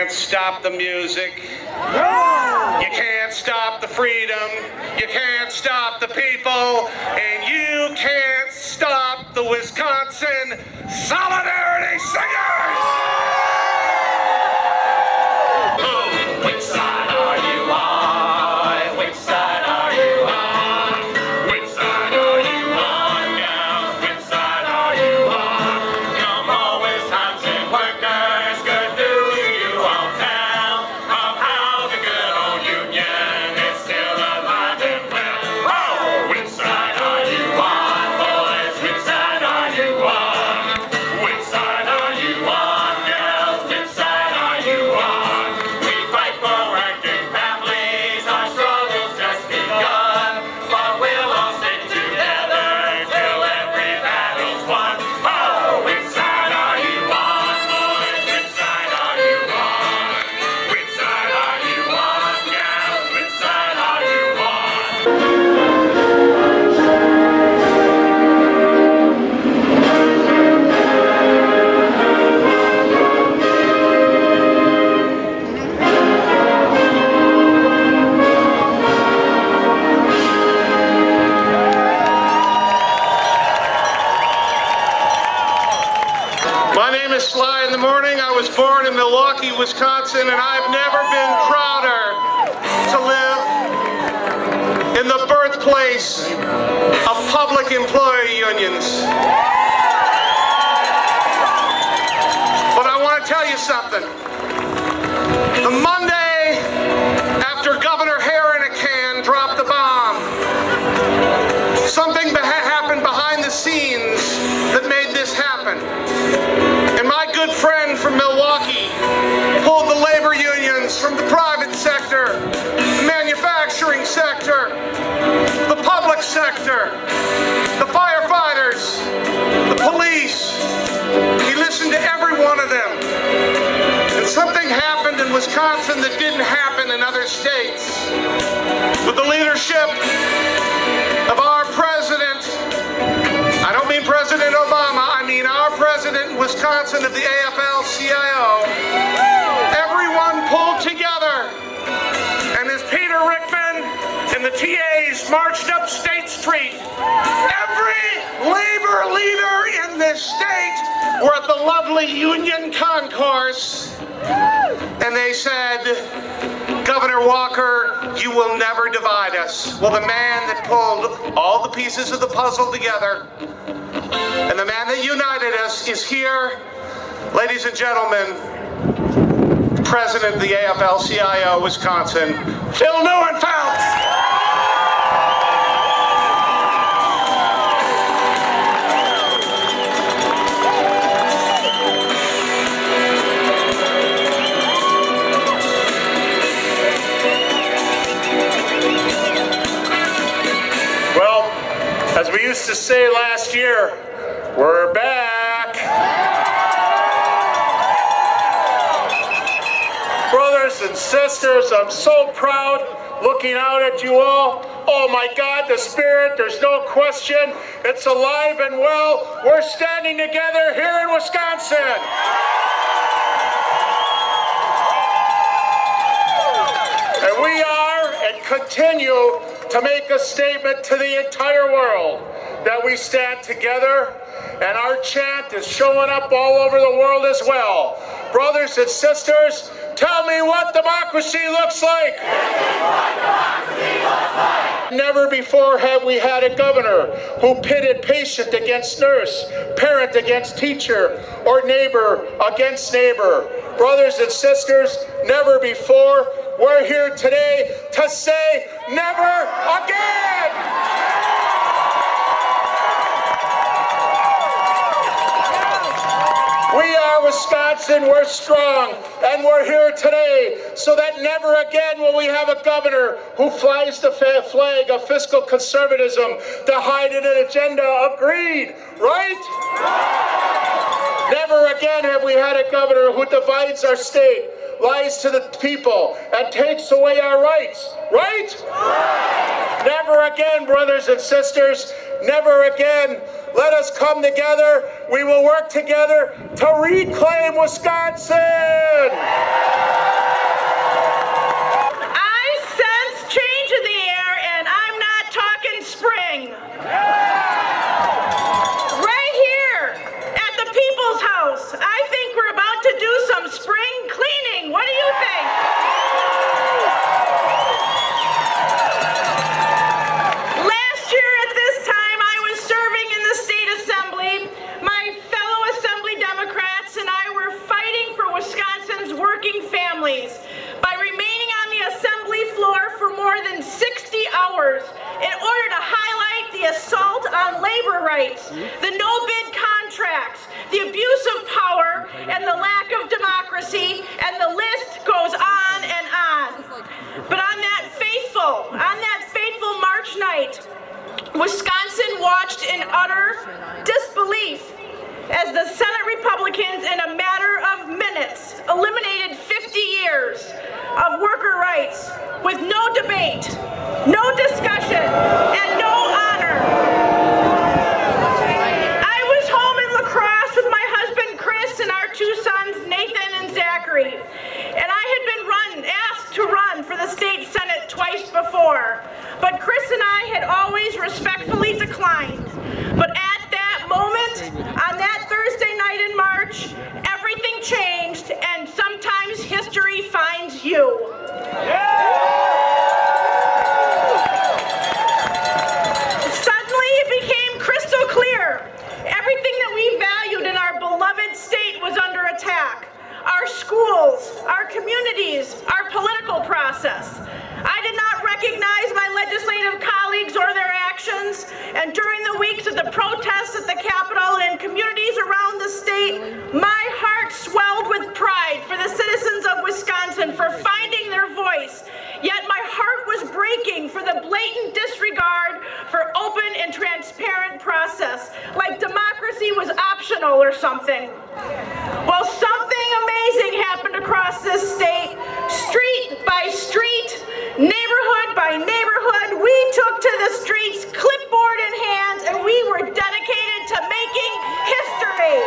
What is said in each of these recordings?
Stop the music. You can't stop the freedom. You can't stop the people. And you can't stop the Wisconsin Solidarity Singers! Oh, which side are you on? Which side are you on? Which side are you on now? Which side are you on? Come on, Wisconsin workers, good news to you all town of how the good old Union is still alive and well. Oh, which side are you on, boys? Which side are you on? Which side are you on, girls? Which side are you on? We fight for working families, our struggle's just begun, but we'll all stick together till every battle's won. Oh, which side are you on, boys? Which side are you on? Which side are you on, gals? Which side are you on? My name is Sly in the Morning. I was born in Milwaukee, Wisconsin, and I've never been prouder to live in the birthplace of public employee unions. But I want to tell you something. The Monday after Governor Harrinican dropped the bomb, something happened behind the scenes that made this happen. And my good friend from Milwaukee pulled the labor unions from the private sector, the manufacturing sector, the public sector, the firefighters, the police. He listened to every one of them. And something happened in Wisconsin that didn't happen in other states. With the leadership of our president, I don't mean President Obama, I mean our president in Wisconsin of the AFL-CIO. Everyone pulled together, and as Peter Rickman and the TAs marched up State Street, every lovely Union Concourse, and they said, Governor Walker, you will never divide us. Well, the man that pulled all the pieces of the puzzle together and the man that united us is here. Ladies and gentlemen, President of the AFL-CIO Wisconsin, Phil Neuenfeld. As we used to say last year, we're back. Brothers and sisters, I'm so proud looking out at you all. Oh my God, the spirit, there's no question. It's alive and well. We're standing together here in Wisconsin. And we are and continue to make a statement to the entire world that we stand together, and our chant is showing up all over the world as well. Brothers and sisters, tell me what democracy looks like. Never before have we had a governor who pitted patient against nurse, parent against teacher, or neighbor against neighbor. Brothers and sisters, never before. We're here today to say never again! We are Wisconsin, we're strong, and we're here today so that never again will we have a governor who flies the flag of fiscal conservatism to hide in an agenda of greed, right? Never again have we had a governor who divides our state, lies to the people, and takes away our rights, right? Never again, brothers and sisters, never again. Let us come together. We will work together to reclaim Wisconsin. I sense change in the air, and I'm not talking spring. Right here at the People's House, I think we're about to do some spring cleaning. What do you think? Last year at this time, I was serving in the State Assembly. My fellow Assembly Democrats and I were fighting for Wisconsin's working families by remaining on the Assembly floor for more than 60 hours in order to highlight the assault on labor rights, the no-bid contracts, the abuse of power, and the lack of democracy, and the list goes on and on. But on that fateful March night, Wisconsin watched in utter disbelief as the Senate Republicans, in a matter of minutes, eliminated 50 years of worker rights with no debate, no discussion, and no honor. I was home in La Crosse with my husband Chris and our two sons Nathan and Zachary, and I had been asked to run for the state Senate twice before, but Chris and I had always respectfully declined. But at that moment, on that Thursday night in March, everything changed, and sometimes history finds you. Suddenly it became crystal clear. Everything that we valued in our beloved state was under attack. Our schools, our communities, our political process. I did not recognize my legislative colleagues or their actions, and during the weeks of the protests at the Capitol and in communities around the state, my heart swelled with pride for the citizens of Wisconsin for finding their voice. Yet my heart was breaking for the blatant disregard for open and transparent process, like democracy was optional or something. Well, something amazing happened across this state. Street by street, neighborhood by neighborhood, we took to the streets, clipboard in hand, and we were dedicated to making history.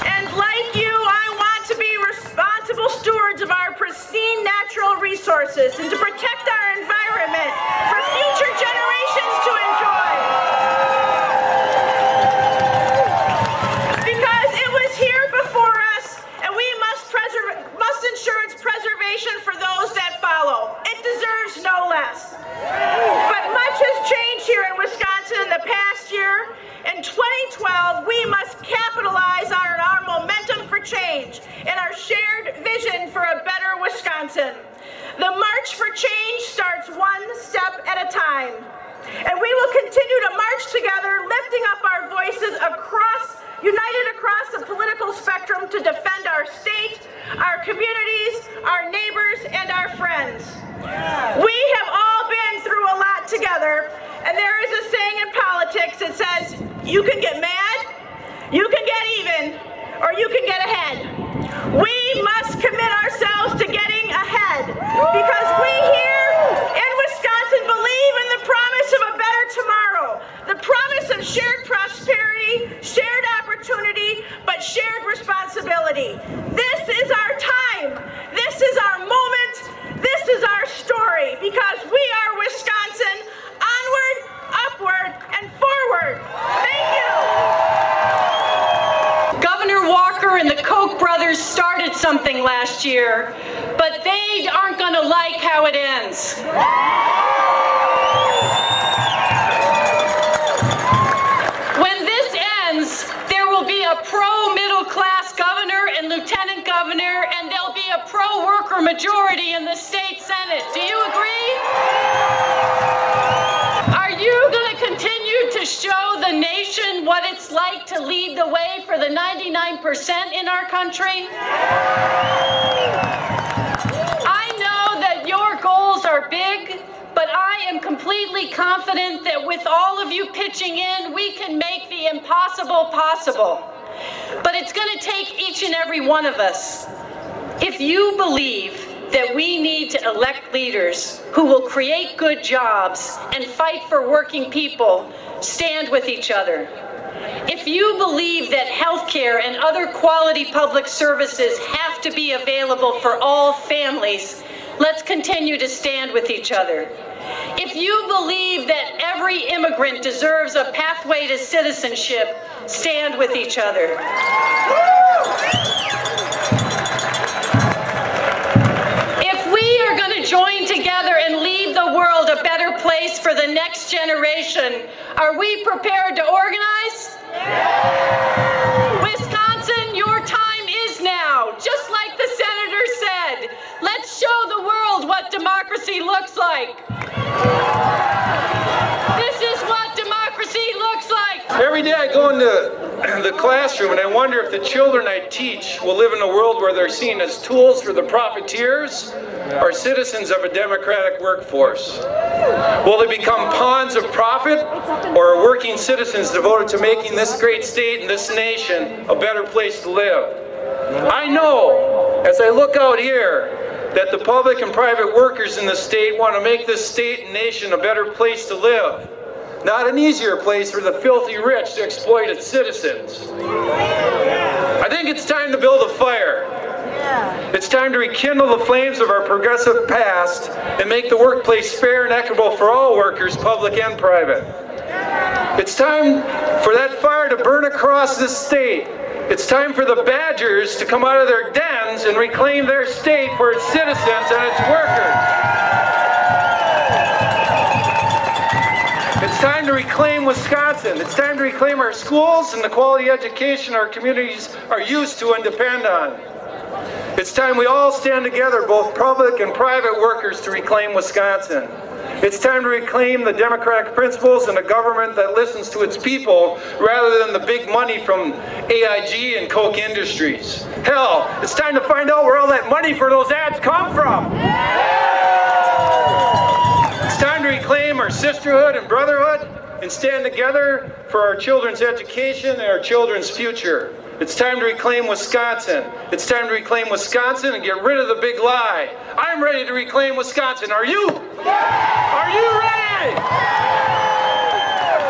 And like you, I want to be responsible stewards of our pristine natural resources and to protect our environment for future generations to enjoy. time. And we will continue to march together, lifting up our voices united across the political spectrum to defend our state, our communities, our neighbors, and our friends. We have all been through a lot together, and there is a saying in politics that says, you can get mad, you can get even, or you can get ahead. We must commit ourselves to getting ahead, because we here in Wisconsin believe in the promise of a better tomorrow, the promise of shared prosperity, shared opportunity, but shared responsibility. This is our time. This is our moment. This is our story, because we are Wisconsin. Onward, upward, and forward. Thank you. Governor Walker and the Koch brothers started something last year, but they aren't going to like how it ends. When this ends, there will be a pro-middle-class governor and lieutenant governor, and there'll be a pro-worker majority in the state Senate. Do you agree? Are you going to continue to show the nation what it's like to lead the way for the 99% in our country? I know that your goals are big, but I am completely confident that with all of you pitching in, we can make the impossible possible. But it's going to take each and every one of us. If you believe that we need to elect leaders who will create good jobs and fight for working people, stand with each other. If you believe that healthcare and other quality public services have to be available for all families, let's continue to stand with each other. If you believe that every immigrant deserves a pathway to citizenship, stand with each other. Join together and leave the world a better place for the next generation. Are we prepared to organize? Yeah. Wisconsin, your time is now. Just like the senator said, let's show the world what democracy looks like. This is what democracy looks like. Every day I go into the classroom and I wonder if the children I teach will live in a world where they're seen as tools for the profiteers or citizens of a democratic workforce. Will they become pawns of profit or working citizens devoted to making this great state and this nation a better place to live? I know, as I look out here, that the public and private workers in the state want to make this state and nation a better place to live. Not an easier place for the filthy rich to exploit its citizens. I think it's time to build a fire. It's time to rekindle the flames of our progressive past and make the workplace fair and equitable for all workers, public and private. It's time for that fire to burn across this state. It's time for the badgers to come out of their dens and reclaim their state for its citizens and its workers. It's time to reclaim Wisconsin. It's time to reclaim our schools and the quality education our communities are used to and depend on. It's time we all stand together, both public and private workers, to reclaim Wisconsin. It's time to reclaim the democratic principles and a government that listens to its people rather than the big money from AIG and Koch Industries. Hell, it's time to find out where all that money for those ads come from. It's time to reclaim our sisterhood and brotherhood and stand together for our children's education and our children's future. It's time to reclaim Wisconsin. It's time to reclaim Wisconsin and get rid of the big lie. I'm ready to reclaim Wisconsin. Are you? Are you ready?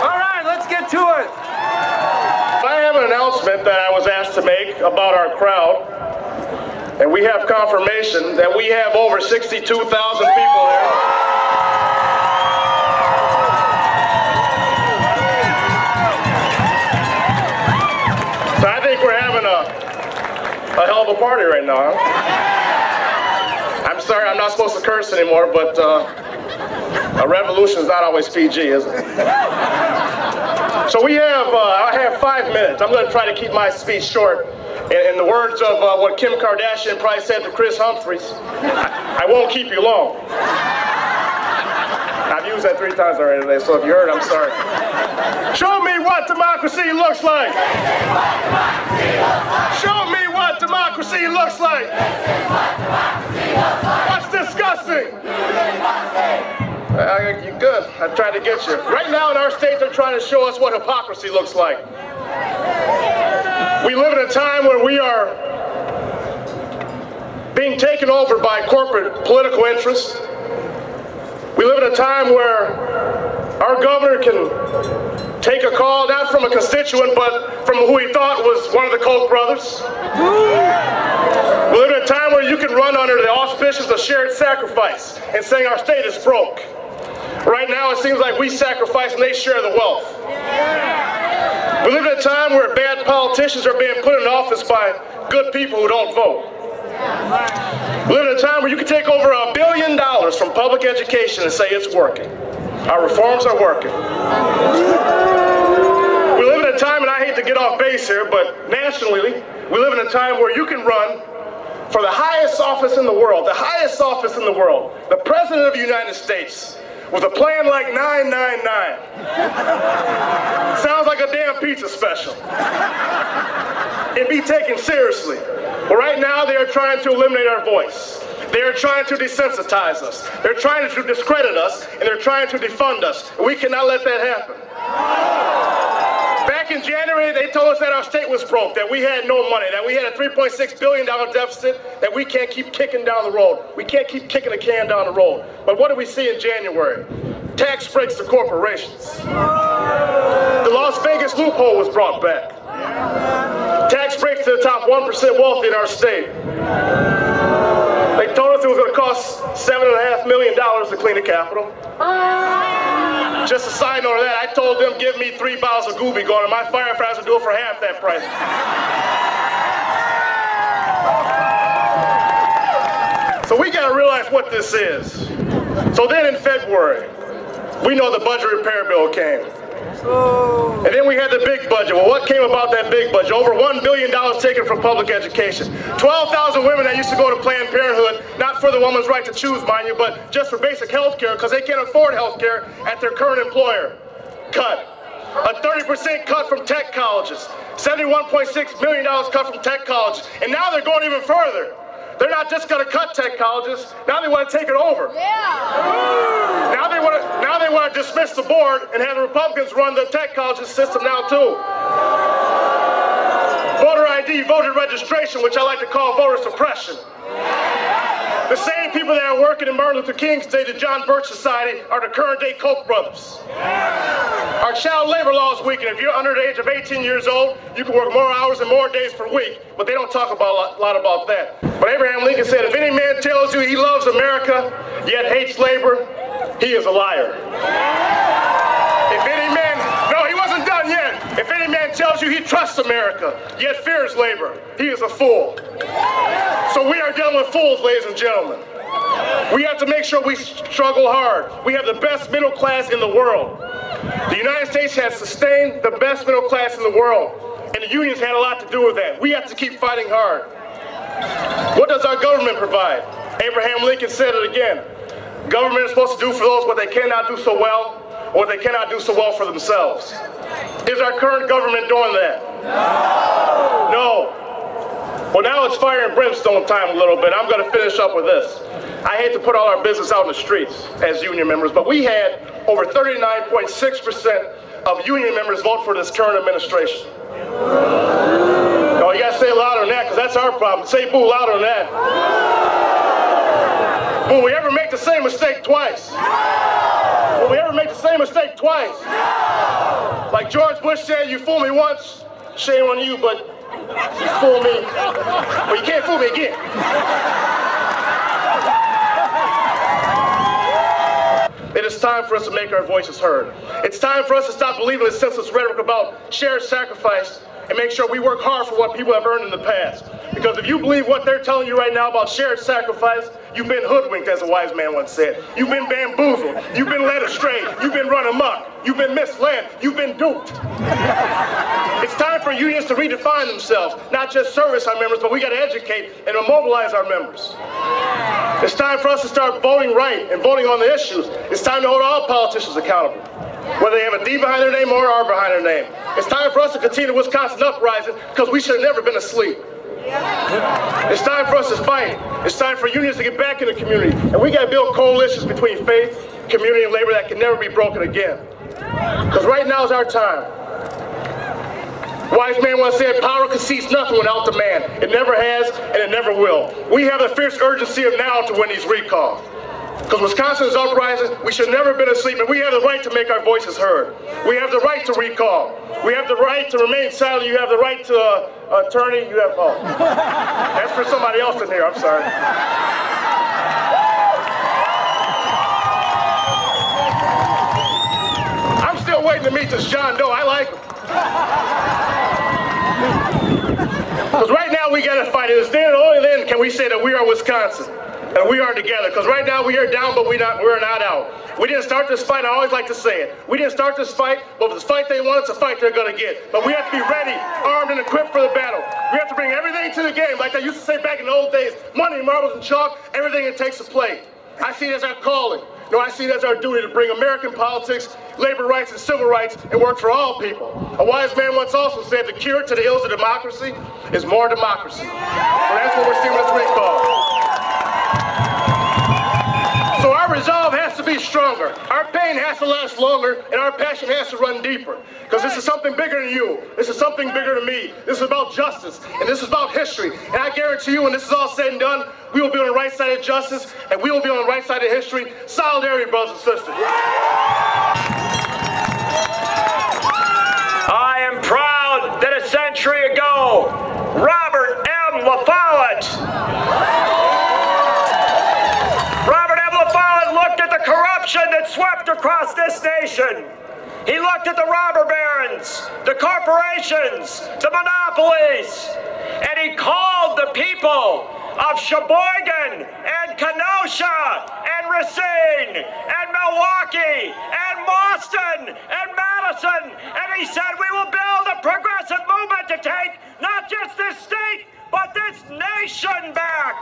All right, let's get to it. I have an announcement that I was asked to make about our crowd. And we have confirmation that we have over 62,000 people here. A hell of a party right now, huh? I'm sorry, I'm not supposed to curse anymore, but a revolution is not always PG, is it? So I have 5 minutes. I'm going to try to keep my speech short. In the words of what Kim Kardashian probably said to Chris Humphries, I won't keep you long. I've used used that 3 times already today, so if you heard, I'm sorry. Show me what democracy looks like. Show me what democracy looks like. What's disgusting? You're good. I tried to get you. Right now in our state, they're trying to show us what hypocrisy looks like. We live in a time where we are being taken over by corporate political interests. We live in a time where our governor can take a call not from a constituent, but from who he thought was one of the Koch brothers. We live in a time where you can run under the auspices of shared sacrifice and saying our state is broke. Right now, it seems like we sacrifice and they share the wealth. We live in a time where bad politicians are being put in office by good people who don't vote. We live in a time where you can take over $1 billion from public education and say it's working. Our reforms are working. We live in a time, and I hate to get off base here, but nationally, we live in a time where you can run for the highest office in the world, the President of the United States, with a plan like 999. Sounds like a damn pizza special. And be taken seriously. But right now, they are trying to eliminate our voice. They are trying to desensitize us. They're trying to discredit us, and they're trying to defund us. And we cannot let that happen. Back in January, they told us that our state was broke, that we had no money, that we had a $3.6 billion deficit, that we can't keep kicking down the road. We can't keep kicking the can down the road. But what did we see in January? Tax breaks to corporations. The Las Vegas loophole was brought back. Tax breaks to the top 1% wealthy in our state. They told us it was going to cost $7.5 million to clean the Capitol. Just a side note of that, I told them, give me 3 bottles of Gooby going, and my firefighters would do it for half that price. So we got to realize what this is. So then in February, we know the budget repair bill came. And then we had the big budget. Well, what came about that big budget? Over $1 billion taken from public education. 12,000 women that used to go to Planned Parenthood, not for the woman's right to choose, mind you, but just for basic health care, because they can't afford health care at their current employer. Cut. A 30% cut from tech colleges. $71.6 million cut from tech colleges. And now they're going even further. They're not just going to cut tech colleges. Now they want to take it over. Yeah. Now they want to dismiss the board and have the Republicans run the tech colleges system now too. Voter ID, voter registration, which I like to call voter suppression. The same people that are working in Martin Luther King's Day, the John Birch Society, are the current day Koch brothers. Our child labor law is weakened. If you're under the age of 18 years old, you can work more hours and more days per week. But they don't talk about a lot about that. But Abraham Lincoln said, if any man tells you he loves America, yet hates labor, he is a liar. If any man, no, he wasn't done yet. If any man tells you he trusts America, yet fears labor, he is a fool. So we are dealing with fools, ladies and gentlemen. We have to make sure we struggle hard. We have the best middle class in the world. The United States has sustained the best middle class in the world, and the unions had a lot to do with that. We have to keep fighting hard. What does our government provide? Abraham Lincoln said it again. Government is supposed to do for those what they cannot do so well, or what they cannot do so well for themselves. Is our current government doing that? No. No. Well, now it's fire and brimstone time a little bit. I'm going to finish up with this. I hate to put all our business out in the streets as union members, but we had over 39.6% of union members vote for this current administration. Oh, you got to say it louder than that, because that's our problem. Say boo louder than that. Will we ever make the same mistake twice? Will we ever make the same mistake twice? Like George Bush said, you fool me once, shame on you, but you fool me, well, you can't fool me again. It is time for us to make our voices heard. It's time for us to stop believing the senseless rhetoric about shared sacrifice and make sure we work hard for what people have earned in the past. Because if you believe what they're telling you right now about shared sacrifice, you've been hoodwinked, as a wise man once said. You've been bamboozled. You've been led astray. You've been run amok. You've been misled. You've been duped. It's time for unions to redefine themselves, not just service our members, but we got to educate and mobilize our members. It's time for us to start voting right and voting on the issues. It's time to hold all politicians accountable, whether they have a D behind their name or an R behind their name. It's time for us to continue the Wisconsin uprising, because we should have never been asleep. It's time for us to fight. It's time for unions to get back in the community. And we got to build coalitions between faith, community, and labor that can never be broken again. Because right now is our time. Wise man once said, power concedes nothing without demand. It never has, and it never will. We have the fierce urgency of now to win these recalls. Because Wisconsin is uprising, we should never have been asleep, and we have the right to make our voices heard. We have the right to recall. We have the right to remain silent. You have the right to attorney. You have, oh. That's for somebody else in here, I'm sorry. I'm still waiting to meet this John Doe. I like him. Because right now we got to fight. It's then, only then can we say that we are Wisconsin. And we are together, because right now we are down, but we're not out. We didn't start this fight. I always like to say it. We didn't start this fight, but the fight they want, it's a fight they're going to get. But we have to be ready, armed, and equipped for the battle. We have to bring everything to the game, like they used to say back in the old days, money, marbles, and chalk, everything it takes to play. I see it as our calling. No, I see it as our duty to bring American politics, labor rights, and civil rights, and work for all people. A wise man once also said, the cure to the ills of democracy is more democracy. So that's what we're seeing with this recall. So our resolve has to be stronger. Our pain has to last longer, and our passion has to run deeper. Because this is something bigger than you. This is something bigger than me. This is about justice, and this is about history. And I guarantee you, when this is all said and done, we will be on the right side of justice, and we will be on the right side of history. Solidarity, brothers and sisters. I am proud that a century ago, Robert M. La Follette looked at the corruption that swept across this nation. He looked at the robber barons, the corporations, the monopolies, and he called the people of Sheboygan and Kenosha and Racine and Milwaukee and Boston and Madison, and he said, we will build a progressive movement to take not just this state, but this nation back.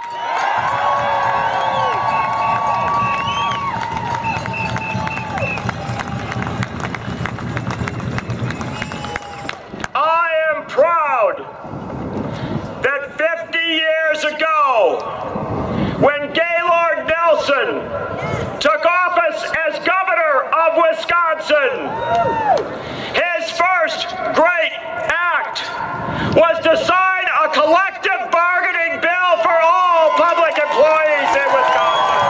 I am proud that 50 years ago, when Gaylord Nelson took office as governor of Wisconsin, his first great act was to sign a collective bargaining bill for all public employees in Wisconsin.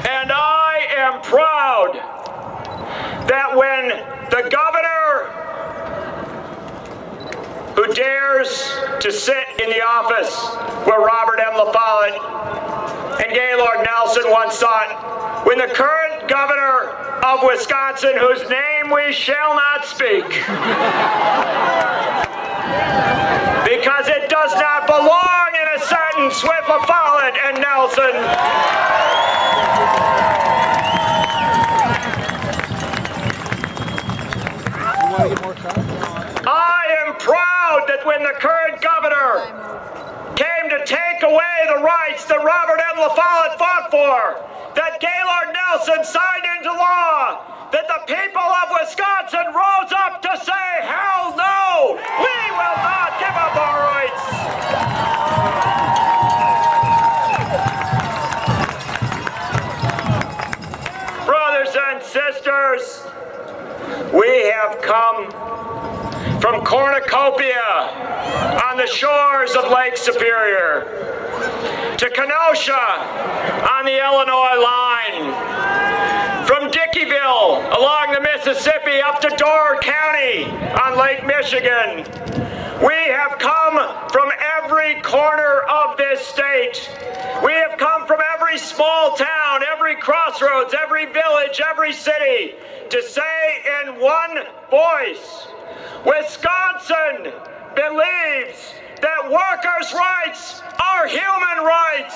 And I am proud that when the governor who dares to sit in the office where Robert M. La Follette and Gaylord Nelson once sat, when the current governor of Wisconsin, whose name we shall not speak, because it does not belong in a sentence with La Follette and Nelson, I am proud that when the current governor came to take away the rights that Robert M. La Follette fought for, that Gaylord Nelson signed into law, that the people of Wisconsin rose up to say, hell no, we will not give up our rights. Brothers and sisters, we have come from Cornucopia on the shores of Lake Superior to Kenosha on the Illinois line, from Dickeyville along the Mississippi up to Door County on Lake Michigan. We have come from every corner of this state. We have come from every every small town, every crossroads, every village, every city, to say in one voice, Wisconsin believes that workers' rights are human rights.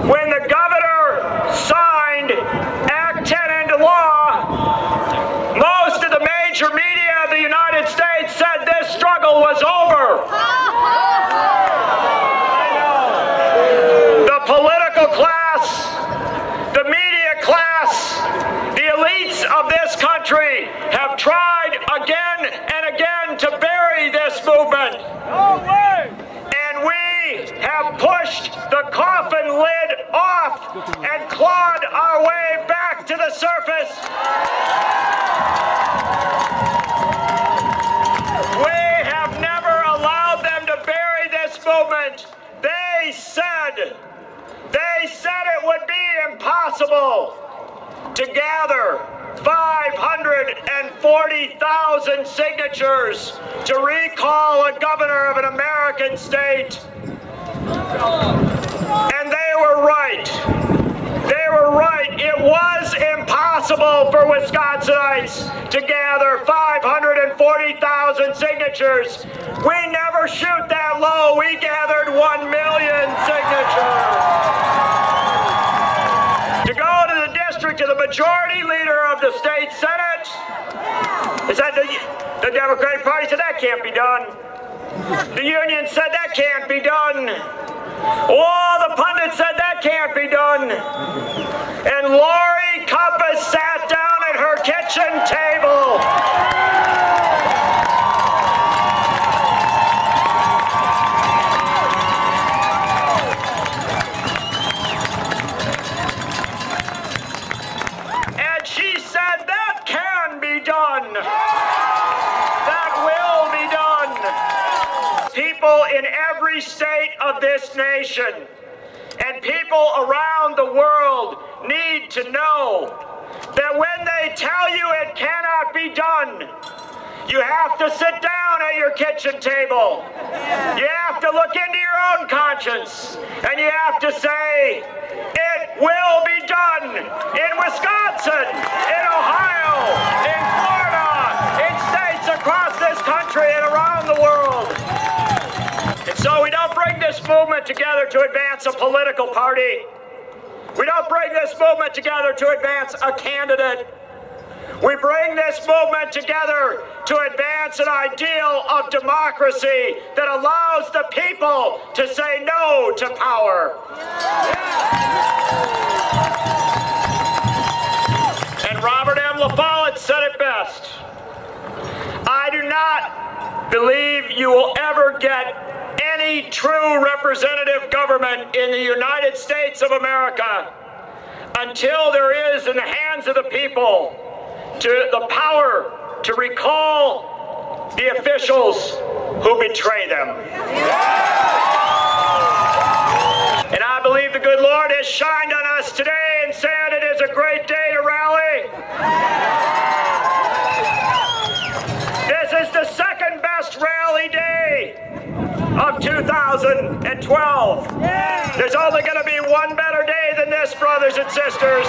When the governor signed Act 10 into law, most of the major media of the United States said this struggle was over. The political class, the media class, the elites of this country have tried again and again to bury this movement. And we have pushed the coffin lid off and clawed our way back to the surface. We have never allowed them to bury this movement. They said it would be impossible to gather 540,000 signatures to recall a governor of an American state. And they were right. They were right. It was impossible for Wisconsinites to gather 540,000 signatures. We never shoot that low. We gathered 1 million signatures. To go to the district of the majority leader of the state Senate, is that the Democratic Party said that can't be done. The union said that can't be done. Oh, the pundits said that can't be done. And Lori Compass sat down at her kitchen table. And she said that can be done. That will be done. People in every state of this nation and people around the world need to know that when they tell you it cannot be done, you have to sit down at your kitchen table. You have to look into your own conscience and you have to say, it will be done in Wisconsin, in Ohio, in Florida, in states across this country and around the world. And so we don't bring this movement together to advance a political party. We don't bring this movement together to advance a candidate. We bring this movement together to advance an ideal of democracy that allows the people to say no to power. And Robert M. La Follette said it best. I do not believe you will ever get any true representative government in the United States of America until there is in the hands of the people the power to recall the officials who betray them. And I believe the good Lord has shined on us today and said it is a great day to rally. This is the second best rally day of 2012. There's only going to be one better day than this, brothers and sisters.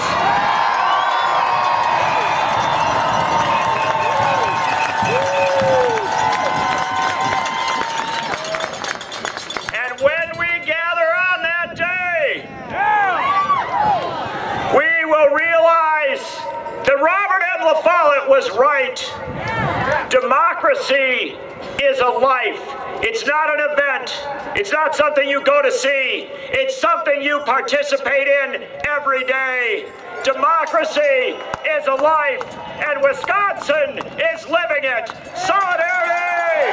And when we gather on that day, we will realize that Robert M. La Follette was right. Democracy is a life. It's not an event. It's not something you go to see. It's something you participate in every day. Democracy is a life, and Wisconsin is living it. Solidarity!